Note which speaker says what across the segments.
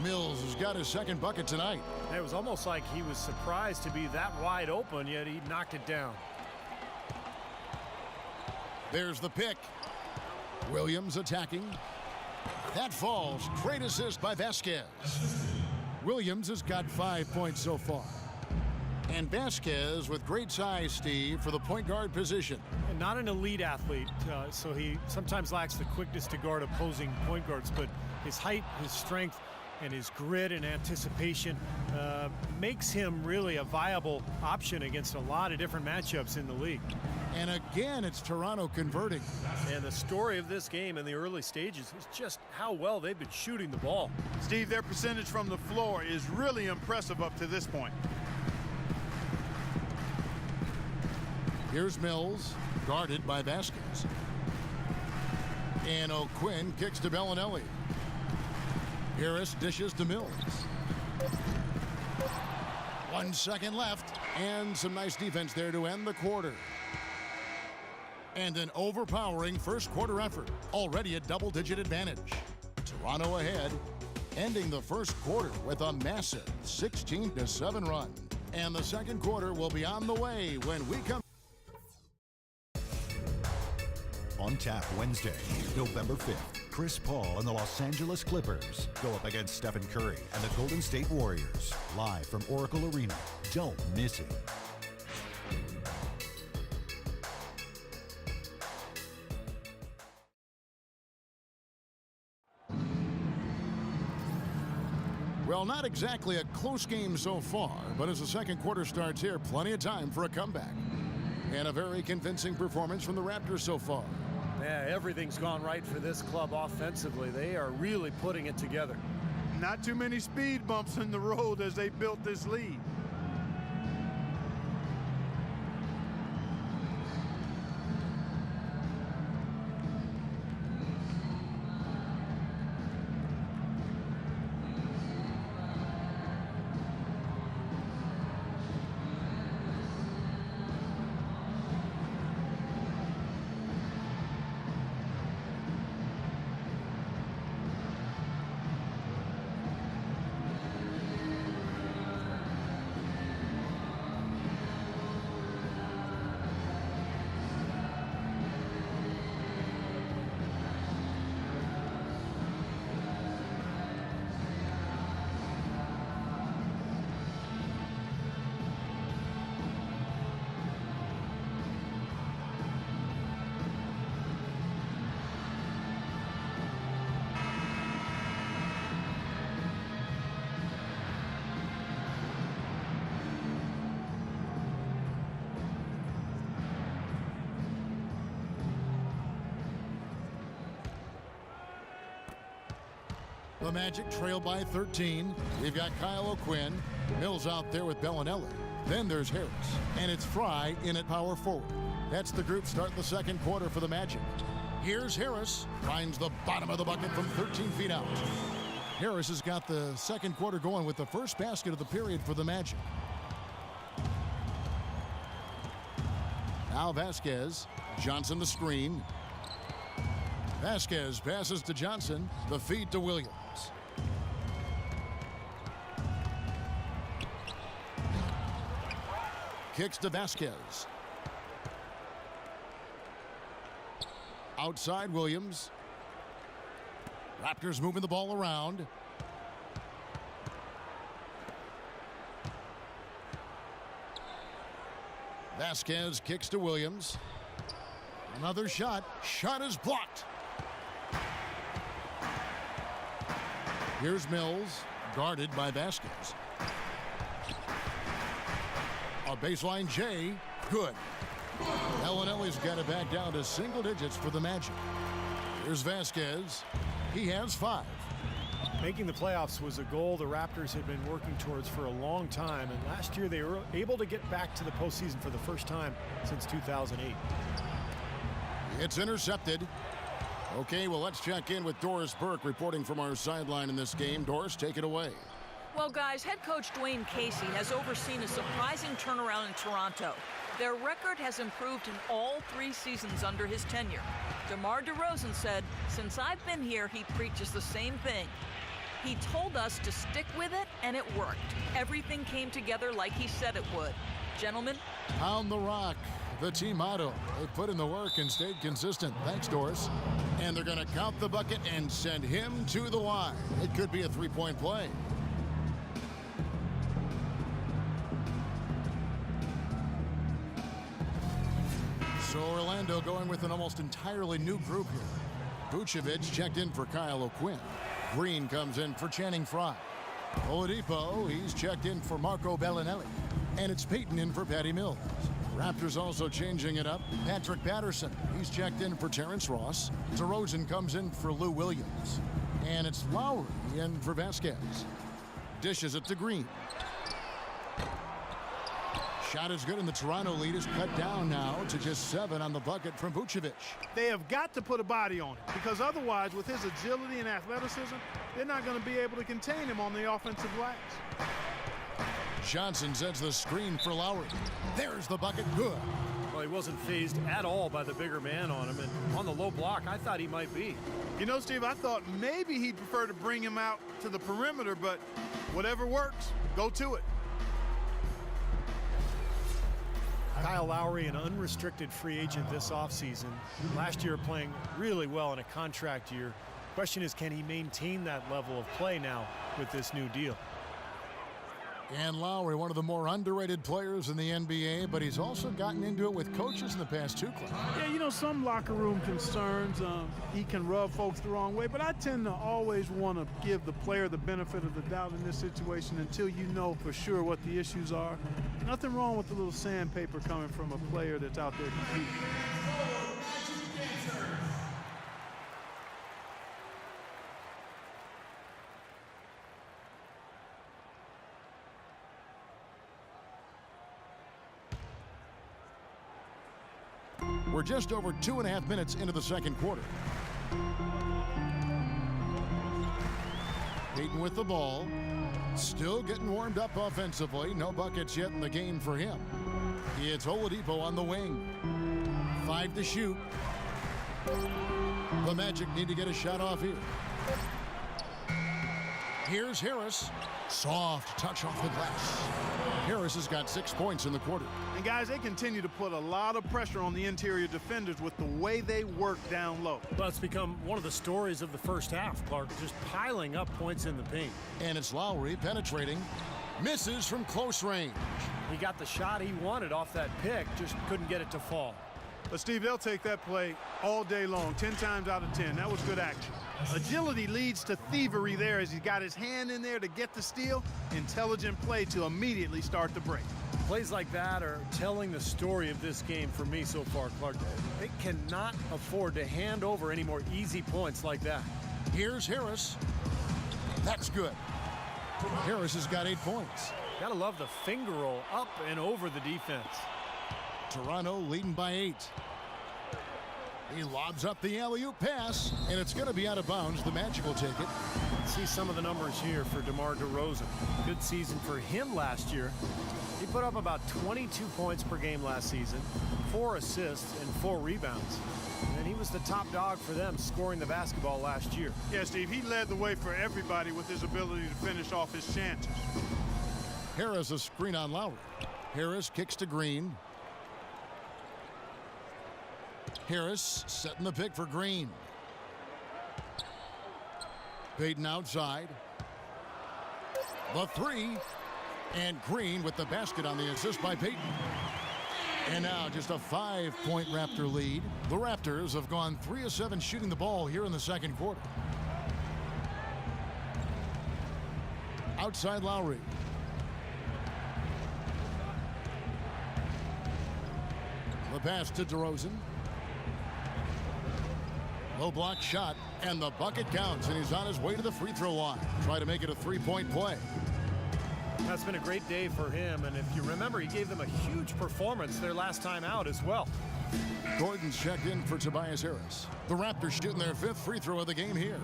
Speaker 1: Mills has got his second bucket tonight.
Speaker 2: It was almost like he was surprised to be that wide open, yet he knocked it down.
Speaker 1: There's the pick. Williams attacking. That falls. Great assist by Vasquez. Williams has got 5 points so far. And Vasquez with great size, Steve, for the point guard position.
Speaker 2: And not an elite athlete, so he sometimes lacks the quickness to guard opposing point guards, but his height, his strength, and his grit and anticipation makes him really a viable option against a lot of different matchups in the league.
Speaker 1: And again, it's Toronto converting.
Speaker 2: And the story of this game in the early stages is just how well they've been shooting the ball.
Speaker 3: Steve, their percentage from the floor is really impressive up to this point.
Speaker 1: Here's Mills, guarded by Vasquez. And O'Quinn kicks to Bellinelli. Harris dishes to Mills. 1 second left, and some nice defense there to end the quarter. And an overpowering first quarter effort, already a double-digit advantage. Toronto ahead, ending the first quarter with a massive 16-7 run. And the second quarter will be on the way when we come.
Speaker 4: On tap Wednesday, November 5th, Chris Paul and the Los Angeles Clippers go up against Stephen Curry and the Golden State Warriors, live from Oracle Arena. Don't miss it.
Speaker 1: Well, not exactly a close game so far, but as the second quarter starts here, plenty of time for a comeback. And a very convincing performance from the Raptors so far.
Speaker 2: Yeah, everything's gone right for this club offensively. They are really putting it together.
Speaker 3: Not too many speed bumps in the road as they built this lead.
Speaker 1: The Magic trail by 13. We've got Kyle O'Quinn. Mills out there with Bellinelli. Then there's Harris. And it's Fry in at power forward. That's the group starting the second quarter for the Magic. Here's Harris. Finds the bottom of the bucket from 13 feet out. Harris has got the second quarter going with the first basket of the period for the Magic. Now Vasquez. Johnson the screen. Vasquez passes to Johnson. The feed to Williams. Kicks to Vasquez. Outside Williams. Raptors moving the ball around. Vasquez kicks to Williams. Another shot. Shot is blocked. Here's Mills, guarded by Vasquez. A baseline J, good. Bellinelli's got it back down to single digits for the Magic. Here's Vasquez. He has 5.
Speaker 2: Making the playoffs was a goal the Raptors had been working towards for a long time, and last year they were able to get back to the postseason for the first time since 2008.
Speaker 1: It's intercepted. Okay, well, let's check in with Doris Burke reporting from our sideline in this game. Doris, take it away.
Speaker 5: Well, guys, head coach Dwayne Casey has overseen a surprising turnaround in Toronto. Their record has improved in all 3 seasons under his tenure. DeMar DeRozan said, "Since I've been here, he preaches the same thing. He told us to stick with it, and it worked. Everything came together like he said it would. Gentlemen,
Speaker 1: Pound the rock, the team motto. They put in the work and stayed consistent. Thanks, Doris. And they're going to count the bucket and send him to the line. It could be a three-point play. So Orlando going with an almost entirely new group here. Vucevic checked in for Kyle O'Quinn. Green comes in for Channing Frye. Oladipo, he's checked in for Marco Bellinelli. And it's Peyton in for Patty Mills. Raptors also changing it up. Patrick Patterson, he's checked in for Terrence Ross. DeRozan comes in for Lou Williams. And it's Lowry in for Vasquez. Dishes it to Green. Shot is good, and the Toronto lead is cut down now to just 7 on the bucket from Vucevic.
Speaker 3: They have got to put a body on it, because otherwise, with his agility and athleticism, they're not going to be able to contain him on the offensive glass.
Speaker 1: Johnson sets the screen for Lowry. There's the bucket, good.
Speaker 2: Well, he wasn't fazed at all by the bigger man on him, and on the low block, I thought he might be.
Speaker 3: You know, Steve, I thought maybe he'd prefer to bring him out to the perimeter, but whatever works, go to it.
Speaker 2: Kyle Lowry, an unrestricted free agent this offseason. Last year playing really well in a contract year. Question is, can he maintain that level of play now with this new deal?
Speaker 1: And Lowry, one of the more underrated players in the NBA, but he's also gotten into it with coaches in the past 2 clubs.
Speaker 3: Yeah, you know, some locker room concerns, he can rub folks the wrong way, but I tend to always want to give the player the benefit of the doubt in this situation until you know for sure what the issues are. Nothing wrong with a little sandpaper coming from a player that's out there competing.
Speaker 1: We're just over 2.5 minutes into the second quarter. Peyton with the ball. Still getting warmed up offensively. No buckets yet in the game for him. It's Oladipo on the wing. 5 to shoot. The Magic need to get a shot off here. Here's Harris. Soft touch off the glass. Harris has got 6 points in the quarter.
Speaker 3: And guys, they continue to put a lot of pressure on the interior defenders with the way they work down low.
Speaker 2: Well, it's become one of the stories of the first half, Clark, just piling up points in the paint.
Speaker 1: And it's Lowry penetrating. Misses from close range.
Speaker 2: He got the shot he wanted off that pick, just couldn't get it to fall.
Speaker 3: But Steve, they'll take that play all day long, 10 times out of 10. That was good action. Agility leads to thievery there as he got his hand in there to get the steal. Intelligent play to immediately start the break.
Speaker 2: Plays like that are telling the story of this game for me so far, Clark. They cannot afford to hand over any more easy points like that.
Speaker 1: Here's Harris. That's good. Harris has got 8 points.
Speaker 2: Gotta love the finger roll up and over the defense.
Speaker 1: Toronto leading by 8. He lobs up the alley-oop pass, and it's going to be out of bounds. The Magic will take it.
Speaker 2: See some of the numbers here for DeMar DeRozan. Good season for him last year. He put up about 22 points per game last season, 4 assists and 4 rebounds. And he was the top dog for them scoring the basketball last year.
Speaker 3: Yeah, Steve, he led the way for everybody with his ability to finish off his chances.
Speaker 1: Harris a screen on Lowry. Harris kicks to Green. Harris setting the pick for Green. Peyton outside. The 3. And Green with the basket on the assist by Peyton. And now just a 5-point Raptor lead. The Raptors have gone 3 of 7 shooting the ball here in the second quarter. Outside Lowry. The pass to DeRozan. Low block shot, and the bucket counts, and he's on his way to the free throw line. Try to make it a 3-point play.
Speaker 2: That's been a great day for him, and if you remember, he gave them a huge performance their last time out as well.
Speaker 1: Gordon's checked in for Tobias Harris. The Raptors shooting their 5th free throw of the game here.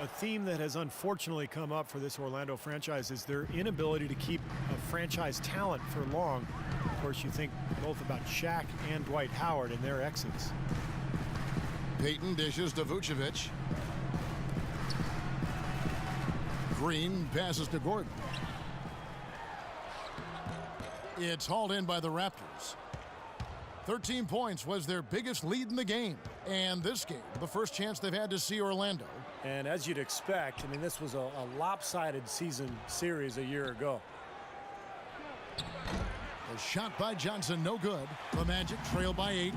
Speaker 2: A theme that has unfortunately come up for this Orlando franchise is their inability to keep a franchise talent for long. Of course, you think both about Shaq and Dwight Howard and their exits.
Speaker 1: Payton dishes to Vucevic. Green passes to Gordon. It's hauled in by the Raptors. 13 points was their biggest lead in the game. And this game, the first chance they've had to see Orlando.
Speaker 2: And as you'd expect, I mean, this was a lopsided season series a year ago.
Speaker 1: A shot by Johnson, no good. The Magic trail by 8.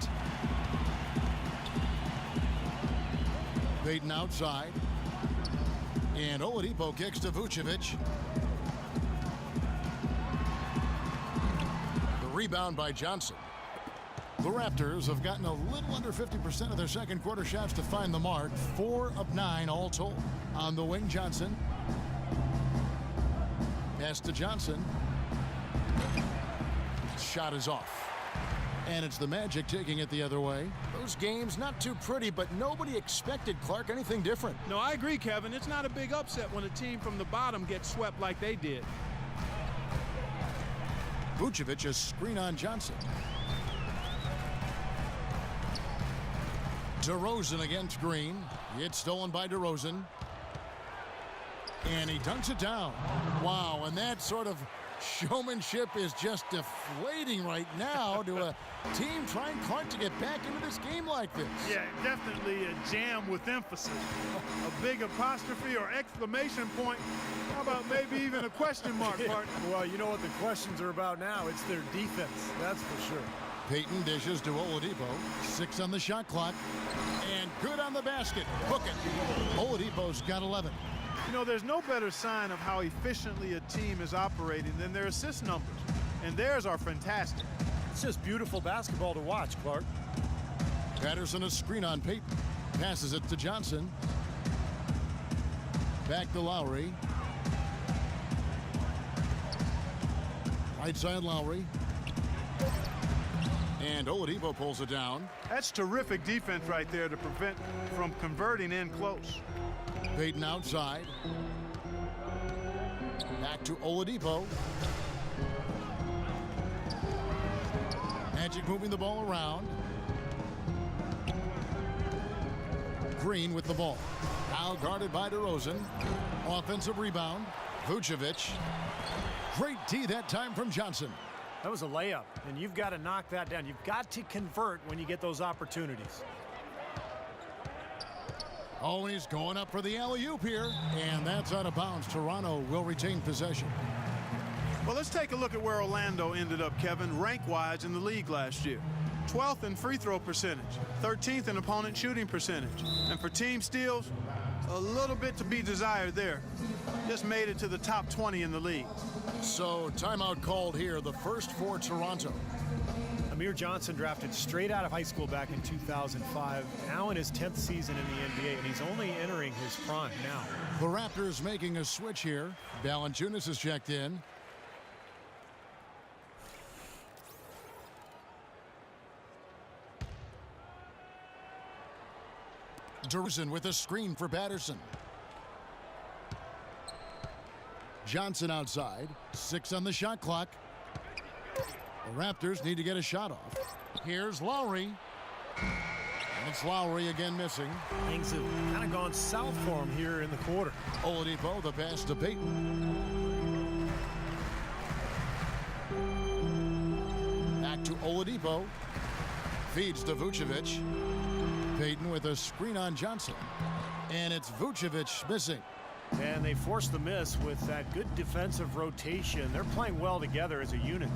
Speaker 1: Payton outside. And Oladipo kicks to Vucevic. The rebound by Johnson. The Raptors have gotten a little under 50% of their second quarter shots to find the mark. 4 of 9 all told. On the wing, Johnson. Pass to Johnson. Shot is off. And it's the Magic taking it the other way. Those games not too pretty, but nobody expected, Clark, anything different.
Speaker 3: No, I agree, Kevin. It's not a big upset when a team from the bottom gets swept like they did.
Speaker 1: Vucevic a screen on Johnson. DeRozan against Green. It's stolen by DeRozan. And he dunks it down. Wow, and that sort of showmanship is just deflating right now to a team trying, Clark, to get back into this game like this.
Speaker 3: Yeah, definitely a jam with emphasis. A big apostrophe or exclamation point. How about maybe even a question mark, Martin?
Speaker 2: Well, you know what the questions are about now. It's their defense, that's for sure.
Speaker 1: Payton dishes to Oladipo. 6 on the shot clock. And good on the basket. Hook it. Oladipo's got 11.
Speaker 3: You know, there's no better sign of how efficiently a team is operating than their assist numbers. And theirs are fantastic.
Speaker 2: It's just beautiful basketball to watch, Clark.
Speaker 1: Patterson a screen on Payton. Passes it to Johnson. Back to Lowry. Right side Lowry. And Oladipo pulls it down.
Speaker 3: That's terrific defense right there to prevent from converting in close.
Speaker 1: Payton outside. Back to Oladipo. Magic moving the ball around. Green with the ball. Now guarded by DeRozan. Offensive rebound. Vucevic. Great D that time from Johnson.
Speaker 2: That was a layup, and you've got to knock that down. You've got to convert when you get those opportunities.
Speaker 1: Oh, he's going up for the alley-oop here, and that's out of bounds. Toronto will retain possession.
Speaker 3: Well, let's take a look at where Orlando ended up, Kevin, rank-wise in the league last year. 12th in free throw percentage, 13th in opponent shooting percentage. And for team steals, a little bit to be desired there. Just made it to the top 20 in the league.
Speaker 1: So timeout called here, the first for Toronto.
Speaker 2: Amir Johnson drafted straight out of high school back in 2005, now in his 10th season in the NBA, and he's only entering his prime now.
Speaker 1: The Raptors making a switch here. Valanciunas is checked in. DeRozan with a screen for Patterson. Johnson outside. 6 on the shot clock. The Raptors need to get a shot off. Here's Lowry. And it's Lowry again missing.
Speaker 2: Things have kind of gone south for him here in the quarter.
Speaker 1: Oladipo, the pass to Payton. Back to Oladipo. Feeds to Vucevic. Payton with a screen on Johnson. And it's Vucevic missing.
Speaker 2: And they forced the miss with that good defensive rotation. They're playing well together as a unit.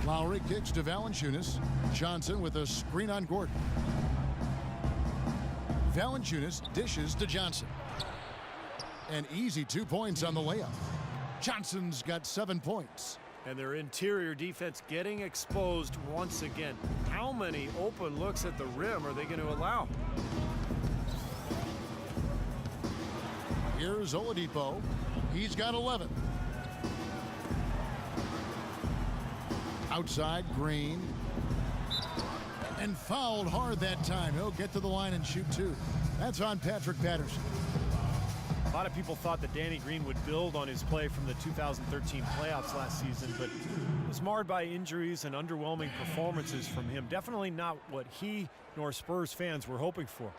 Speaker 1: Lowry kicks to Valanciunas. Johnson with a screen on Gordon. Valanciunas dishes to Johnson. An easy 2 points on the layup. Johnson's got 7 points.
Speaker 2: And their interior defense getting exposed once again. How many open looks at the rim are they going to allow?
Speaker 1: Here's Oladipo. He's got 11. Outside, Green. And fouled hard that time. He'll get to the line and shoot 2. That's on Patrick Patterson.
Speaker 2: A lot of people thought that Danny Green would build on his play from the 2013 playoffs last season, but was marred by injuries and underwhelming performances from him. Definitely not what he nor Spurs fans were hoping for.